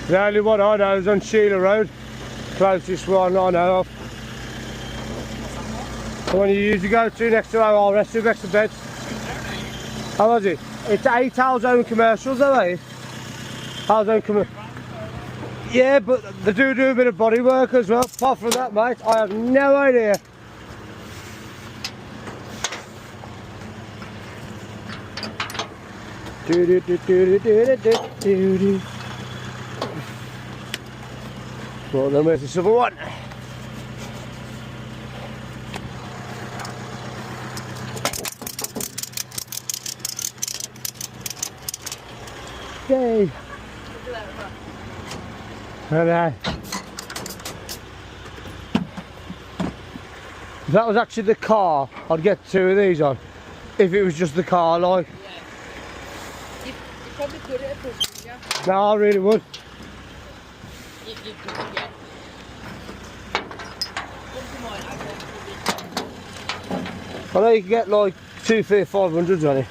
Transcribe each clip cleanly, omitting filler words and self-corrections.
The only one I know is on Sheila Road. Closest one I know of. The one you usually go to next to our rescue, next to bed. How was it? It's 8 hours own commercials though, eh? Hours own commercials. Yeah, but they do a bit of body work as well. Apart from that, mate, I have no idea. Well, then where's this other one? Yay! And if that was actually the car, I'd get 2 of these on. If it was just the car, like. Yeah. You probably could at a push, yeah? No, I really would. You could, yeah. I know you can get like 2, 3, 500s on it.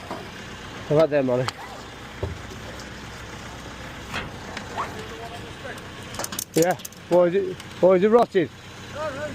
How about them on it? Yeah. Why is it rotted? Oh, no,